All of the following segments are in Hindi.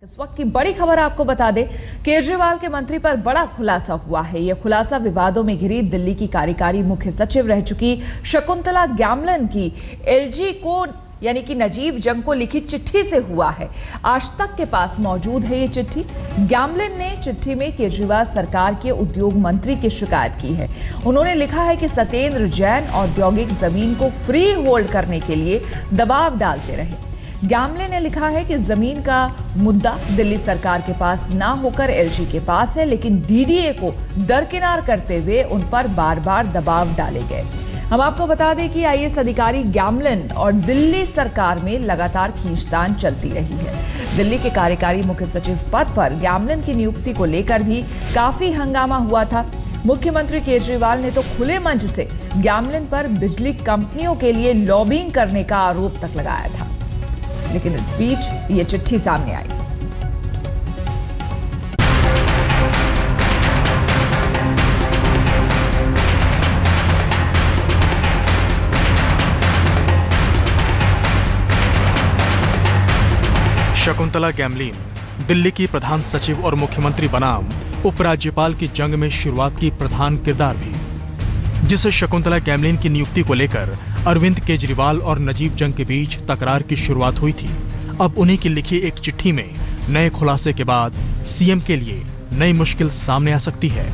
इस वक्त की बड़ी खबर आपको बता दें, केजरीवाल के मंत्री पर बड़ा खुलासा हुआ है। यह खुलासा विवादों में घिरी दिल्ली की कार्यकारी मुख्य सचिव रह चुकी शकुंतला गैमलिन की एलजी को यानी कि नजीब जंग को लिखी चिट्ठी से हुआ है। आज तक के पास मौजूद है ये चिट्ठी। गैमलिन ने चिट्ठी में केजरीवाल सरकार के उद्योग मंत्री की शिकायत की है। उन्होंने लिखा है कि सत्येंद्र जैन औद्योगिक जमीन को फ्री होल्ड करने के लिए दबाव डालते रहे। गैमलिन ने लिखा है कि जमीन का मुद्दा दिल्ली सरकार के पास ना होकर एलजी के पास है, लेकिन डीडीए को दरकिनार करते हुए उन पर बार बार दबाव डाले गए। हम आपको बता दें कि आईएएस अधिकारी गैमलिन और दिल्ली सरकार में लगातार खींचतान चलती रही है। दिल्ली के कार्यकारी मुख्य सचिव पद पर गैमलिन की नियुक्ति को लेकर भी काफी हंगामा हुआ था। मुख्यमंत्री केजरीवाल ने तो खुले मंच से गैमलिन पर बिजली कंपनियों के लिए लॉबिंग करने का आरोप तक लगाया था, लेकिन इस बीच ये चिट्ठी सामने आई। शकुंतला गैमलिन दिल्ली की प्रधान सचिव और मुख्यमंत्री बनाम उपराज्यपाल की जंग में शुरुआत की प्रधान किरदार भी, जिसे शकुंतला गैमलिन की नियुक्ति को लेकर अरविंद केजरीवाल और नजीब जंग के बीच तकरार की शुरुआत हुई थी। अब उन्हीं की लिखी एक चिट्ठी में नए खुलासे के बाद सीएम के लिए नई मुश्किल सामने आ सकती है।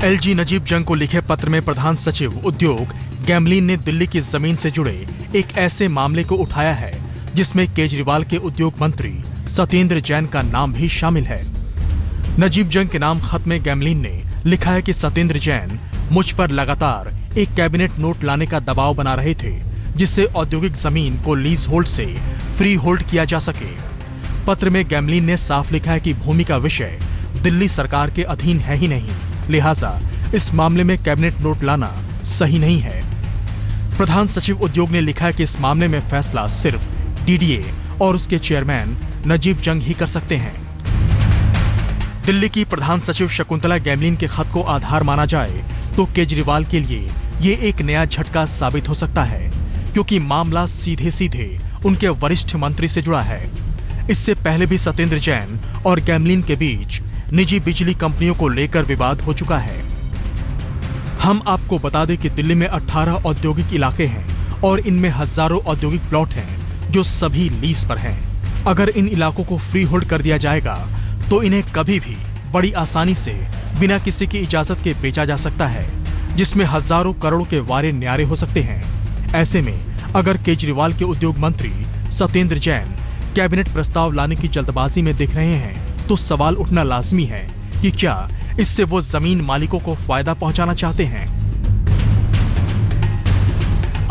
एलजी नजीब जंग को लिखे पत्र में प्रधान सचिव उद्योग गैमलिन ने दिल्ली की जमीन से जुड़े एक ऐसे मामले को उठाया है जिसमें केजरीवाल के उद्योग मंत्री सत्येंद्र जैन का नाम भी शामिल है। नजीब जंग के नाम खत में गैमलिन ने लिखा है कि सत्येंद्र जैन मुझ पर लगातार एक कैबिनेट नोट लाने का दबाव बना रहे थे, जिससे औद्योगिक जमीन को लीज होल्ड से फ्री होल्ड किया जा सके। पत्र में गैमलिन ने साफ लिखा है कि भूमि का विषय दिल्ली सरकार के अधीन है ही नहीं, लिहाजा इस मामले में कैबिनेट नोट लाना सही नहीं है। प्रधान सचिव उद्योग ने लिखा है कि इस मामले में फैसला सिर्फ डीडीए और उसके चेयरमैन नजीब जंग ही कर सकते हैं। दिल्ली की प्रधान सचिव शकुंतला गैमलिन के खत को आधार माना जाए तो केजरीवाल के लिए ये एक नया झटका साबित हो सकता है, क्योंकि मामला सीधे सीधे उनके वरिष्ठ मंत्री से जुड़ा है। इससे पहले भी सत्येंद्र जैन और गैमलिन के बीच निजी बिजली कंपनियों को लेकर विवाद हो चुका है। हम आपको बता दें कि दिल्ली में 18 औद्योगिक इलाके हैं और इनमें हजारों औद्योगिक प्लॉट हैं जो सभी लीज पर हैं। अगर इन इलाकों को फ्री होल्ड कर दिया जाएगा तो इन्हें कभी भी बड़ी आसानी से बिना किसी की इजाजत के बेचा जा सकता है, जिसमें हजारों करोड़ के वारे न्यारे हो सकते हैं। ऐसे में अगर केजरीवाल के उद्योग मंत्री सत्येंद्र जैन कैबिनेट प्रस्ताव लाने की जल्दबाजी में दिख रहे हैं तो सवाल उठना लाजमी है कि क्या इससे वो जमीन मालिकों को फायदा पहुंचाना चाहते हैं।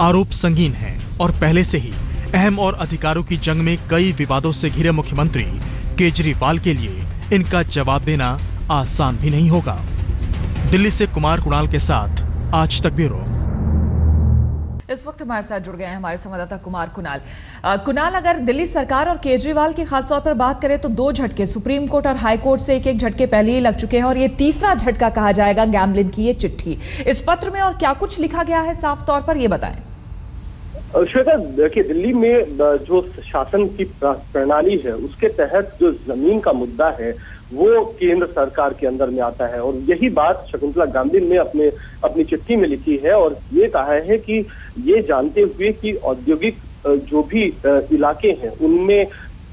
आरोप संगीन है और पहले से ही अहम और अधिकारों की जंग में कई विवादों से घिरे मुख्यमंत्री केजरीवाल के लिए इनका जवाब देना आसान भी नहीं होगा। दिल्ली से कुमार कुणाल के साथ आज तक ब्यूरो। इस वक्त हमारे साथ जुड़ गए हैं हमारे संवाददाता कुमार कुणाल। कुणाल, अगर दिल्ली सरकार और केजरीवाल की खासतौर पर बात करें तो दो झटके, सुप्रीम कोर्ट और हाई कोर्ट से एक झटके पहले ही लग चुके हैं और ये तीसरा झटका कहा जाएगा गैमलिन की ये चिट्ठी। इस पत्र में और क्या कुछ लिखा गया है साफ तौर पर ये बताएं। श्वेता, देखिए, दिल्ली में जो शासन की प्रणाली है उसके तहत जो जमीन का मुद्दा है वो केंद्र सरकार के अंदर में आता है, और यही बात शकुंतला गैमलिन ने अपनी चिट्ठी में लिखी है और ये कहा है कि ये जानते हुए कि औद्योगिक जो भी इलाके हैं उनमें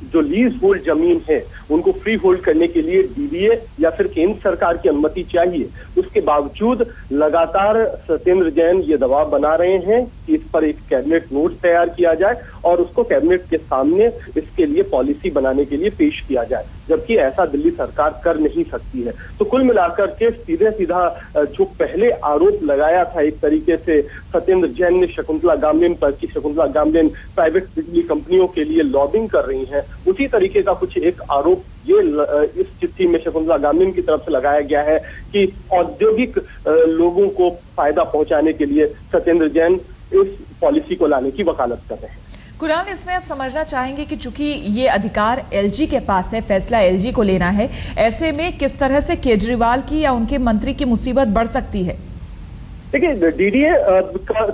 जो लीज होल्ड जमीन है उनको फ्री होल्ड करने के लिए डीडीए या फिर केंद्र सरकार की अनुमति चाहिए, उसके बावजूद लगातार सत्येंद्र जैन ये दबाव बना रहे हैं कि इस पर एक कैबिनेट नोट तैयार किया जाए और उसको कैबिनेट के सामने इसके लिए पॉलिसी बनाने के लिए पेश किया जाए, जबकि ऐसा दिल्ली सरकार कर नहीं सकती है। तो कुल मिलाकर के सीधे सीधा जो पहले आरोप लगाया था एक तरीके से सत्येंद्र जैन ने शकुंतला गैमलिन पर कि शकुंतला गैमलिन प्राइवेट बिजली कंपनियों के लिए लॉबिंग कर रही हैं, उसी तरीके का कुछ एक आरोप ये इस चिट्ठी में शकुंतला गैमलिन की तरफ से लगाया गया है कि औद्योगिक लोगों को फायदा पहुंचाने के लिए सत्येंद्र जैन इस पॉलिसी को लाने की वकालत कर रहे हैं। कुणाल, इसमें आप समझना चाहेंगे कि चूंकि ये अधिकार एलजी के पास है, फैसला एलजी को लेना है, ऐसे में किस तरह से केजरीवाल की या उनके मंत्री की मुसीबत बढ़ सकती है? देखिए, डीडीए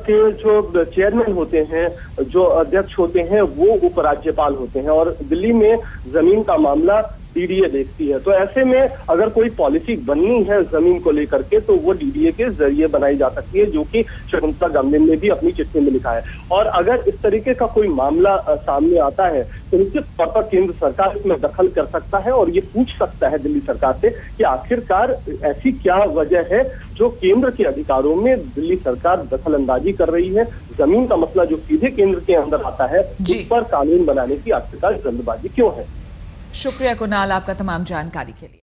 के जो चेयरमैन होते हैं, जो अध्यक्ष होते हैं, वो उपराज्यपाल होते हैं और दिल्ली में जमीन का मामला डीडीए देखती है। तो ऐसे में अगर कोई पॉलिसी बननी है जमीन को लेकर के तो वो डीडीए के जरिए बनाई जा सकती है, जो कि शकुंतला गैमलिन ने भी अपनी चिट्ठी में लिखा है। और अगर इस तरीके का कोई मामला सामने आता है तो निश्चित तौर पर केंद्र सरकार इसमें दखल कर सकता है और ये पूछ सकता है दिल्ली सरकार से कि आखिरकार ऐसी क्या वजह है जो केंद्र के अधिकारों में दिल्ली सरकार दखल अंदाजी कर रही है। जमीन का मसला जो सीधे केंद्र के अंदर आता है, उस पर कानून बनाने की आखिरकार जल्दबाजी क्यों है। शुक्रिया कुणाल आपका तमाम जानकारी के लिए।